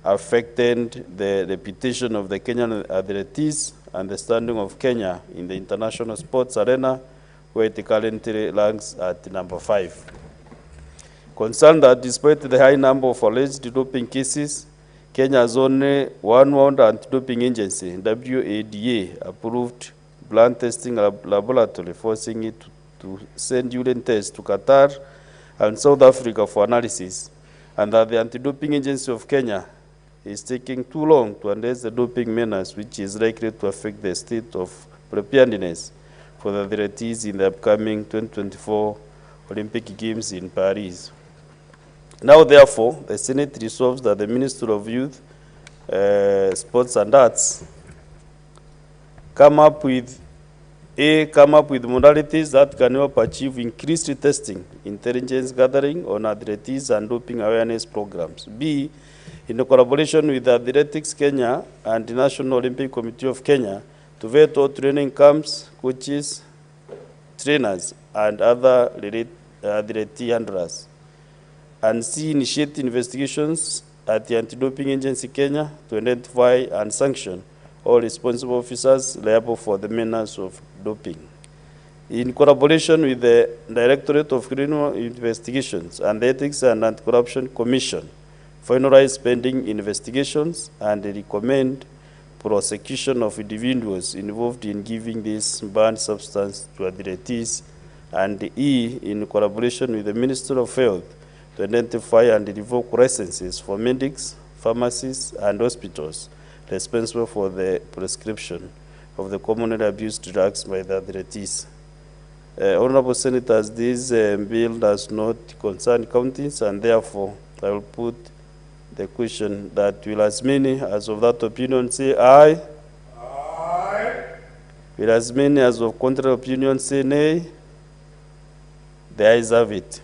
affected the reputation of the Kenyan athletes and the standing of Kenya in the international sports arena, where it currently ranks at number 5. Concerned that despite the high number of alleged doping cases, Kenya has only one World Anti-Doping Agency, WADA, approved blood testing laboratory, forcing it to send urine tests to Qatar and South Africa for analysis, and that the Anti-Doping Agency of Kenya is taking too long to address the doping menace, which is likely to affect the state of preparedness for the athletes in the upcoming 2024 Olympic Games in Paris. Now, therefore, the Senate resolves that the Minister of Youth, Sports and Arts come up with modalities that can help achieve increased testing, intelligence gathering on athletes and doping awareness programs. B, in collaboration with Athletics Kenya and the National Olympic Committee of Kenya, to vet all training camps, coaches, trainers, and other athlete handlers. And C, initiate investigations at the Anti-Doping Agency Kenya to identify and sanction all responsible officers liable for the menace of doping. In collaboration with the Directorate of Criminal Investigations and the Ethics and Anti-Corruption Commission, finalize pending investigations and recommend prosecution of individuals involved in giving this banned substance to athletes. And E, in collaboration with the Minister of Health, to identify and revoke licenses for medics, pharmacies, and hospitals responsible for the prescription of the commonly abused drugs by the athletes. Honorable Senators, this bill does not concern counties, and therefore I will put the question that will as many as of that opinion say aye? Aye. Will as many as of contrary opinion say nay? The ayes have it.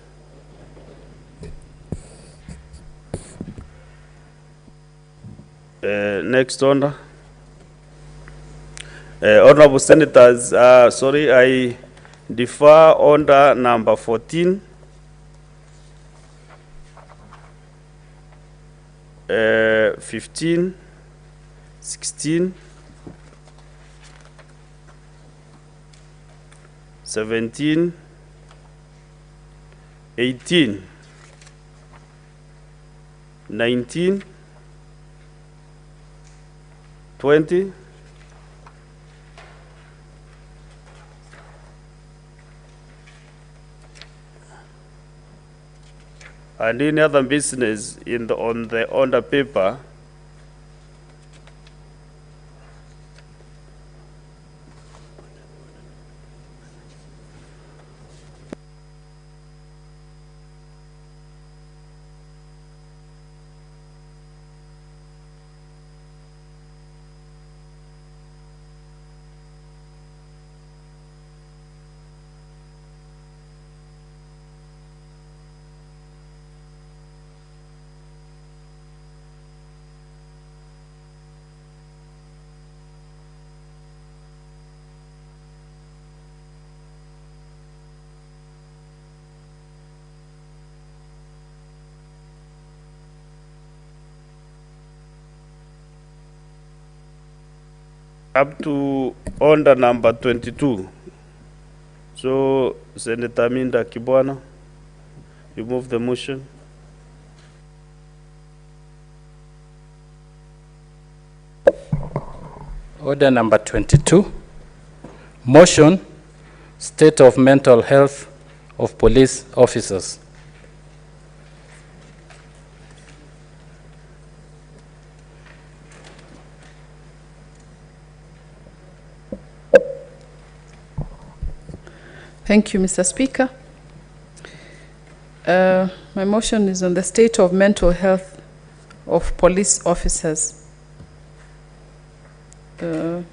Next order. Honorable Senators, sorry, I defer order number 14. 15, 16, 17, 18, 19, 20, and any other business on the paper. Up to order number 22. So, Senator Minda Kibwana, you move the motion. Order number 22. Motion, state of mental health of police officers. Thank you, Mr. Speaker. My motion is on the state of mental health of police officers. Mr.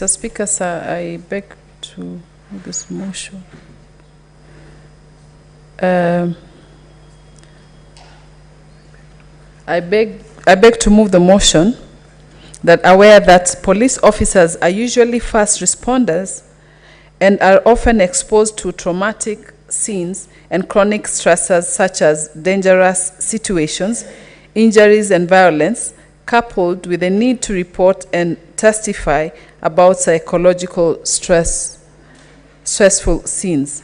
Speaker, sir, I beg to move this motion. I beg to move the motion that aware that police officers are usually first responders and are often exposed to traumatic scenes and chronic stressors such as dangerous situations, injuries, and violence, coupled with the need to report and testify about psychological stressful scenes.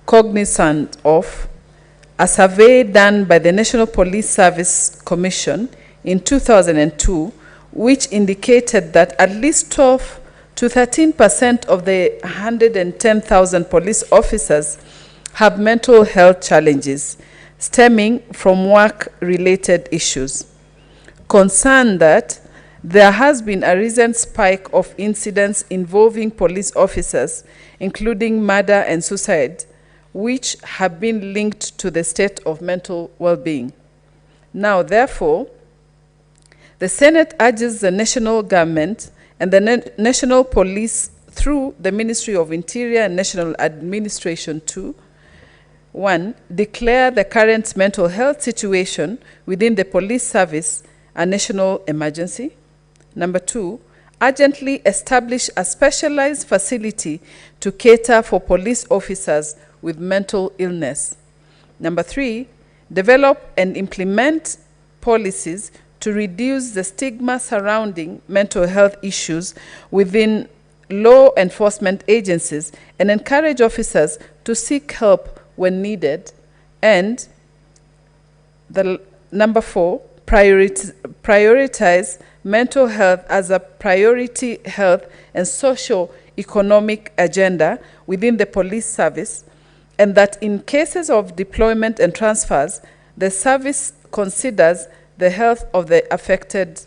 Cognizant of a survey done by the National Police Service Commission in 2002, which indicated that at least 12 to 13% of the 110,000 police officers have mental health challenges stemming from work-related issues. Concerned that there has been a recent spike of incidents involving police officers, including murder and suicide, which have been linked to the state of mental well-being. Now, therefore, the Senate urges the national government and the national police through the Ministry of Interior and National Administration to 1. Declare the current mental health situation within the police service a national emergency. Number 2, urgently establish a specialized facility to cater for police officers with mental illness. Number 3, develop and implement policies to reduce the stigma surrounding mental health issues within law enforcement agencies and encourage officers to seek help when needed. And number 4, prioritize mental health as a priority health and socio-economic agenda within the police service, and that in cases of deployment and transfers, the service considers the health of the affected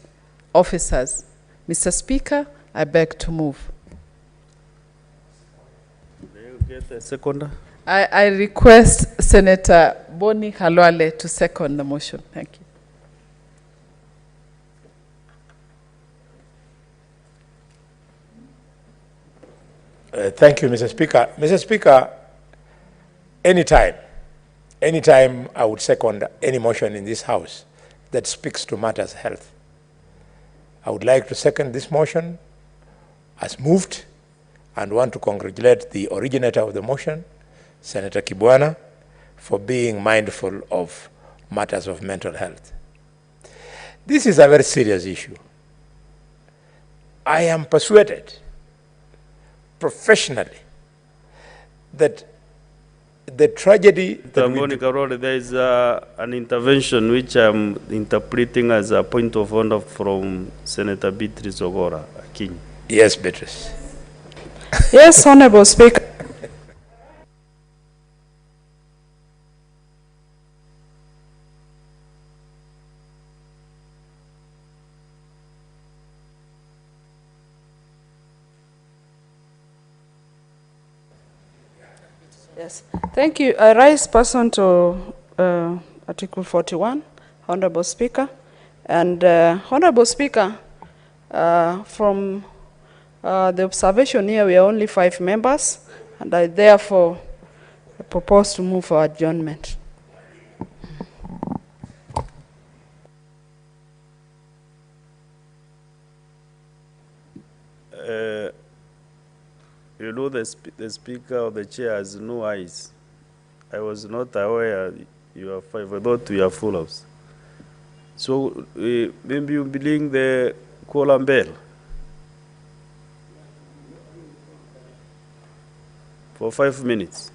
officers. Mr. Speaker, I beg to move. May you get a seconder? I request Senator Boni Khalwale to second the motion. Thank you. Thank you, Mr. Speaker. Mr. Speaker, anytime I would second any motion in this House that speaks to matters health. I would like to second this motion as moved and want to congratulate the originator of the motion, Senator Kibwana, for being mindful of matters of mental health. This is a very serious issue. I am persuaded professionally that the tragedy that there is an intervention which I'm interpreting as a point of order from Senator Beatrice Ogora Akinyi. Yes, Beatrice. Yes, Honorable Speaker. Yes, thank you. I rise pursuant to Article 41, Honorable Speaker. And Honorable Speaker, from the observation here, we are only 5 members, and I therefore propose to move for adjournment. You know, the Speaker or the Chair has no eyes. I was not aware you are 5. I thought we are full house. So maybe you bring the quorum bell for 5 minutes.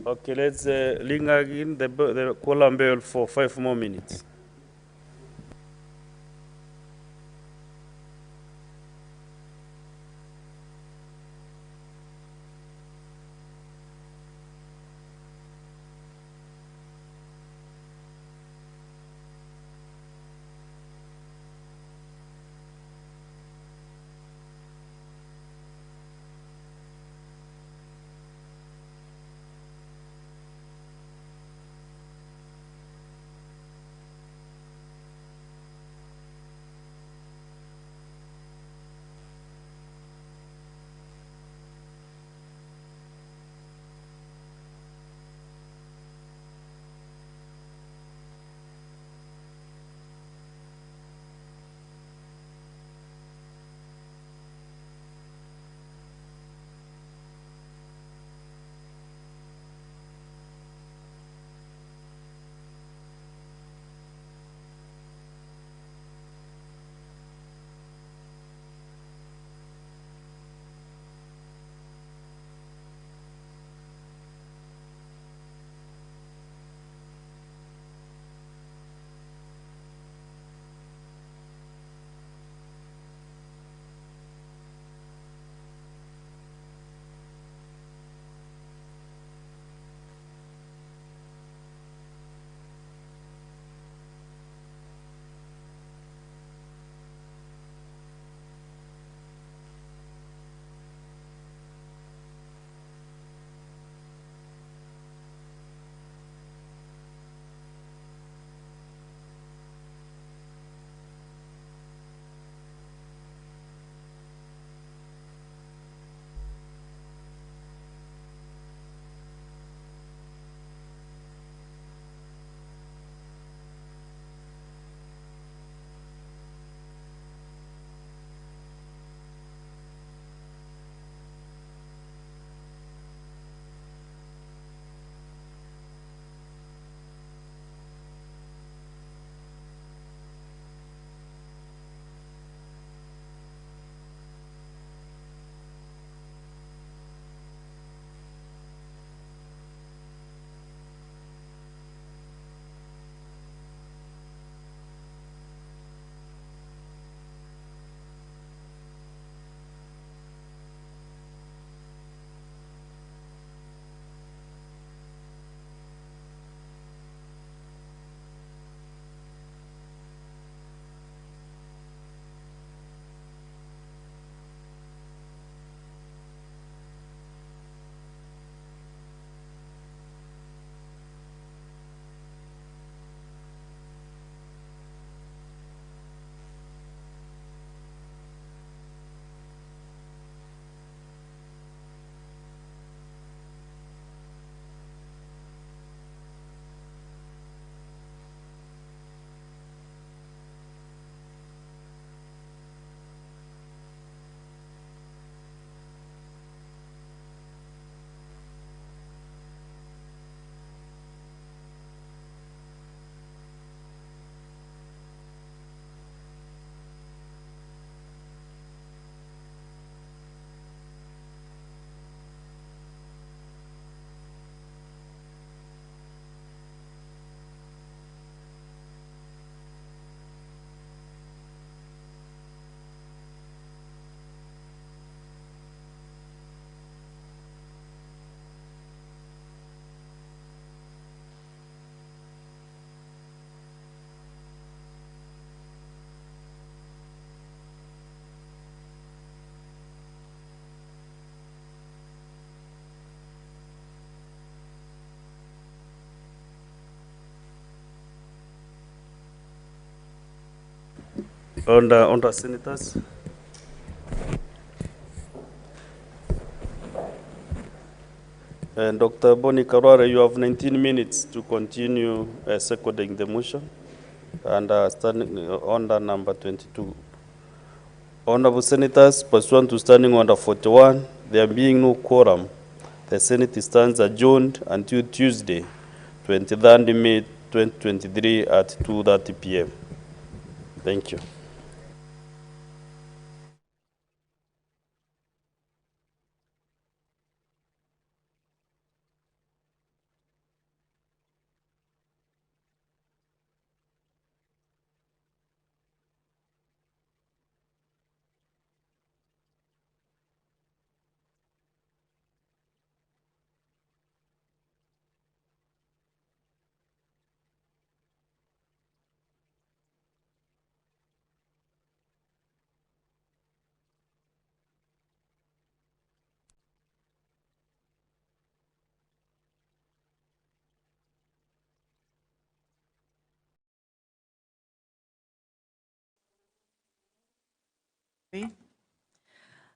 Okay, let's linger in the column bell for 5 more minutes. On the senators. And Dr. Boni Karwara, you have 19 minutes to continue seconding the motion and standing under number 22. Honorable Senators, pursuant to standing order 41, there being no quorum, the Senate stands adjourned until Tuesday, 23rd May 2023 at 2:30 p.m. Thank you.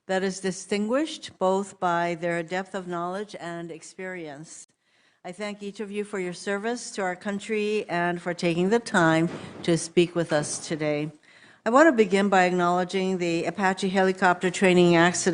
that is distinguished both by their depth of knowledge and experience. I thank each of you for your service to our country and for taking the time to speak with us today. I want to begin by acknowledging the Apache helicopter training accident